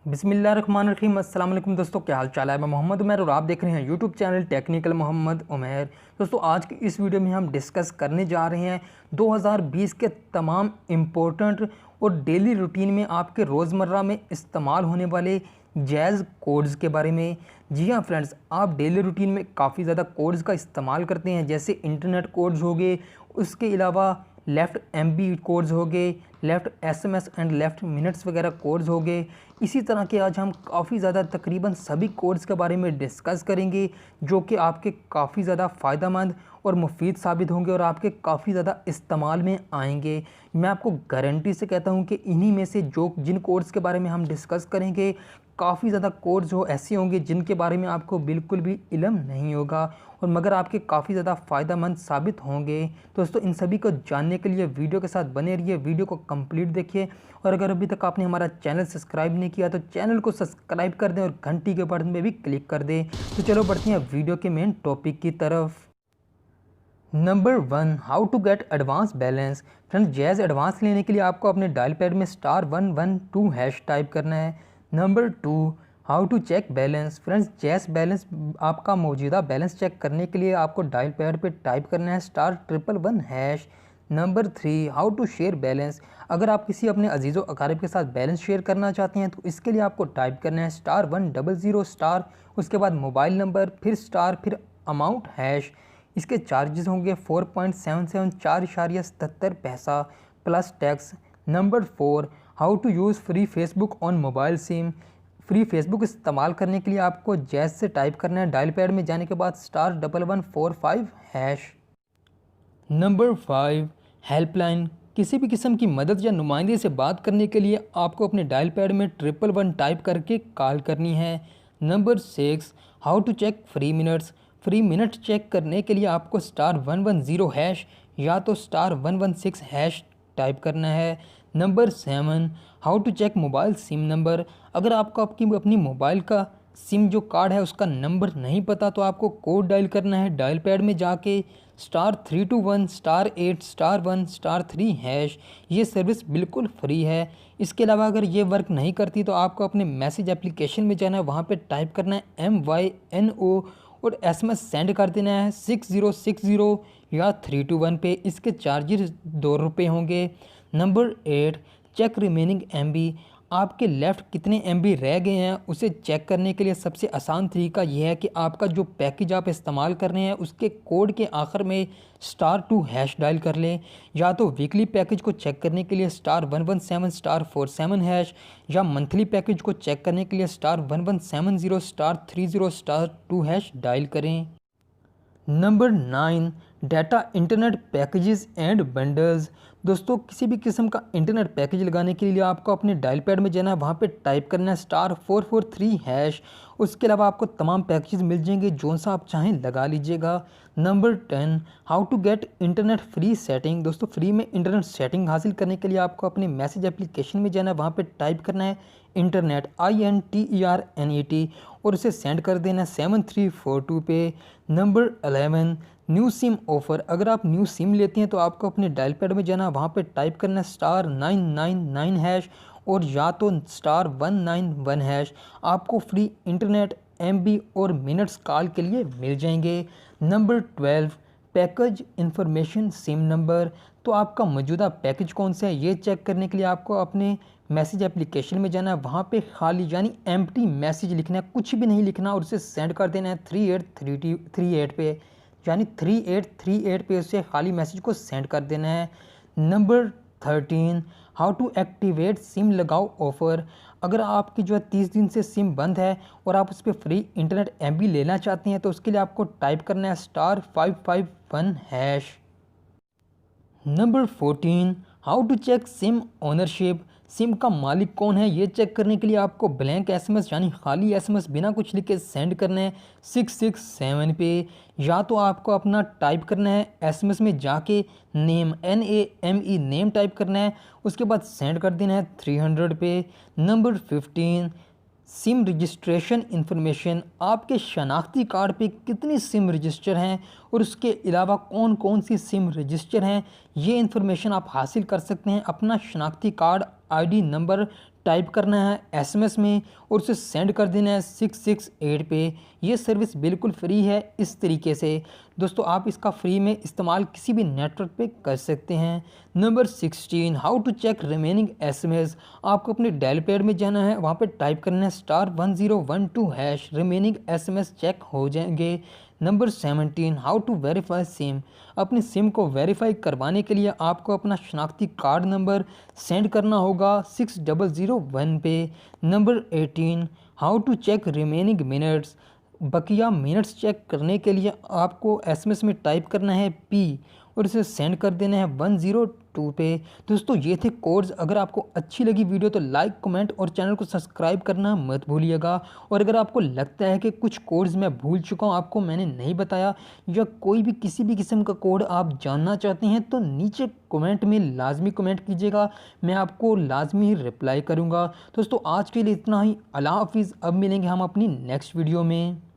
बिस्मिल्लाहिर्रहमानिर्रहीम। अस्सलाम वालेकुम दोस्तों, क्या हाल चाल है। मैं मोहम्मद उमैर और आप देख रहे हैं YouTube channel technical Mohammad Umair. दोस्तों, आज की इस वीडियो में हम डिस्कस करने जा रहे हैं 2020 के तमाम इम्पोर्टेंट और डेली रूटीन में आपके रोज़मर्रा में इस्तेमाल होने वाले जैज़ कोड्स के बारे में। जी हाँ फ्रेंड्स, आप डेली रूटीन में काफ़ी ज़्यादा कोड्स का इस्तेमाल करते हैं, जैसे इंटरनेट कोड्स हो गए, उसके अलावा लेफ़्ट एमबी कोड्स हो गए, left SMS and left minutes वगैरह कोड्स हो गए। इसी तरह के आज हम काफ़ी ज़्यादा तकरीबन सभी कोड्स के बारे में डिस्कस करेंगे, जो कि आपके काफ़ी ज़्यादा फ़ायदेमंद और मुफीद साबित होंगे और आपके काफ़ी ज़्यादा इस्तेमाल में आएंगे। मैं आपको गारंटी से कहता हूं कि इन्हीं में से जिन कोड्स के बारे में हम डिस्कस करेंगे, काफ़ी ज़्यादा कोड्स ऐसे होंगे जिनके बारे में आपको बिल्कुल भी इल्म नहीं होगा और मगर आपके काफ़ी ज़्यादा फ़ायदेमंद साबित होंगे। दोस्तों, इन सभी को जानने के लिए वीडियो के साथ बने रहिए, वीडियो को कंप्लीट देखिए और अगर अभी तक आपने हमारा चैनल सब्सक्राइब नहीं किया तो चैनल को सब्सक्राइब कर दें और घंटी के बटन पे भी क्लिक कर दें। तो चलो बढ़ते हैं वीडियो के मेन टॉपिक की तरफ। Number 1, how to get advance balance. Friend, Jazz advance लेने के लिए आपको अपने डायल पैड में *112# टाइप करना है। Number 2, how to check balance. Friends, Jazz balance आपका मौजूदा बैलेंस चेक करने के लिए आपको डायल पैड पे टाइप करना है *111#। Number 3, how to share balance. अगर आप किसी अपने अजीज़ व अकारिब के साथ बैलेंस शेयर करना चाहते हैं तो इसके लिए आपको टाइप करना है *100#, उसके बाद मोबाइल नंबर, फिर स्टार, फिर अमाउंट हैश। इसके चार्जेस होंगे 4.77 4.77 पैसा plus tax. Number 4, how to use free Facebook on mobile SIM. Free Facebook इस्तेमाल करने के लिए आपको जैज़ से टाइप करना है डायल पैड में जाने के बाद *1145#। Number 5, helpline. किसी भी किस्म की मदद या नुमाइंदे से बात करने के लिए आपको अपने डायल पैड में 111 टाइप करके कॉल करनी है। Number 6, how to check free minutes. Free minute check करने के लिए आपको *110# या तो *116# टाइप करना है। Number 7, how to check mobile SIM number. अगर आपको अपनी मोबाइल का सिम जो कार्ड है उसका नंबर नहीं पता तो आपको कोड डायल करना है डायल पैड में जाके *321*8*1*3#। ये सर्विस बिल्कुल फ्री है। इसके अलावा अगर ये वर्क नहीं करती तो आपको अपने मैसेज एप्लीकेशन में जाना है, वहाँ पे टाइप करना है MYNO और SMS सेंड कर देना है 6060 या 321 पे। इसके चार्जेस ₹2 होंगे। Number 8, check remaining MB। आपके लेफ़्ट कितने MB रह गए हैं उसे चेक करने के लिए सबसे आसान तरीका यह है कि आपका जो पैकेज आप इस्तेमाल कर रहे हैं उसके कोड के आखिर में *2# डायल कर लें। या तो वीकली पैकेज को चेक करने के लिए *117*47# या मंथली पैकेज को चेक करने के लिए *1170*30*2# डायल करें। Number 9, data internet packages and bundles. दोस्तों, किसी भी किस्म का इंटरनेट पैकेज लगाने के लिए आपको अपने डायल पैड में जाना है, वहाँ पे टाइप करना है *443#। उसके अलावा आपको तमाम पैकेजेस मिल जाएंगे, जो सा आप चाहें लगा लीजिएगा। Number 10, how to get internet free setting. दोस्तों, फ्री में इंटरनेट सेटिंग हासिल करने के लिए आपको अपने मैसेज एप्लीकेशन में जाना है, वहाँ पे टाइप करना है इंटरनेट INTERNET और उसे सेंड कर देना है 7342 पे। Number 11, new SIM offer. अगर आप न्यू सिम लेते हैं तो आपको अपने डायल पैड में जाना, वहाँ पे टाइप करना है *999# और या तो *191#। आपको फ्री इंटरनेट MB और मिनट्स कॉल के लिए मिल जाएंगे। Number 12, package information SIM number. तो आपका मौजूदा पैकेज कौन सा है ये चेक करने के लिए आपको अपने मैसेज एप्लीकेशन में जाना है, वहाँ पे खाली यानी एम्प्टी मैसेज लिखना है, कुछ भी नहीं लिखना और उसे सेंड कर देना है 3838 पे, यानी 3838 पे उसे खाली मैसेज को सेंड कर देना है। Number 13, how to activate SIM लगाओ ऑफ़र। अगर आपकी 30 दिन से सिम बंद है और आप उस पर फ्री इंटरनेट MB लेना चाहते हैं तो उसके लिए आपको टाइप करना है *551#। Number 14, how to check SIM ownership. SIM का मालिक कौन है ये चेक करने के लिए आपको ब्लैंक SMS यानी खाली SMS बिना कुछ लिखे सेंड करना है 667 पे। या तो आपको अपना टाइप करना है SMS में जाके नेम NAME नेम टाइप करना है, उसके बाद सेंड कर देना है 300 पे। Number 15, SIM registration information. आपके शनाख्ती कार्ड पे कितनी सिम रजिस्टर हैं और उसके अलावा कौन कौन सी सिम रजिस्टर हैं, ये इन्फॉर्मेशन आप हासिल कर सकते हैं अपना शनाख्ती कार्ड ID नंबर टाइप करना है एसएमएस में और उसे सेंड कर देना है 668 पे। ये सर्विस बिल्कुल फ्री है। इस तरीके से दोस्तों आप इसका फ्री में इस्तेमाल किसी भी नेटवर्क पे कर सकते हैं। Number 16, how to check remaining SMS. आपको अपने डायल पैड में जाना है, वहाँ पे टाइप करना है *1012#, रिमेनिंग एसएमएस चेक हो जाएंगे। Number 17, how to verify SIM. अपनी सिम को वेरीफाई करवाने के लिए आपको अपना शनाख्ती कार्ड नंबर सेंड करना होगा 6001 पे। Number 18, how to check remaining minutes. बकिया मिनट्स चेक करने के लिए आपको एसएमएस में टाइप करना है पी और इसे सेंड कर देना है 102 पे। दोस्तों ये थे कोड्स। अगर आपको अच्छी लगी वीडियो तो लाइक, कमेंट और चैनल को सब्सक्राइब करना मत भूलिएगा। और अगर आपको लगता है कि कुछ कोड्स मैं भूल चुका हूँ, आपको मैंने नहीं बताया, या कोई भी किसी भी किस्म का कोड आप जानना चाहते हैं तो नीचे कमेंट में लाजमी कमेंट कीजिएगा, मैं आपको लाजमी रिप्लाई करूँगा। दोस्तों आज के लिए इतना ही। अल्लाह हाफिज़। अब मिलेंगे हम अपनी नेक्स्ट वीडियो में।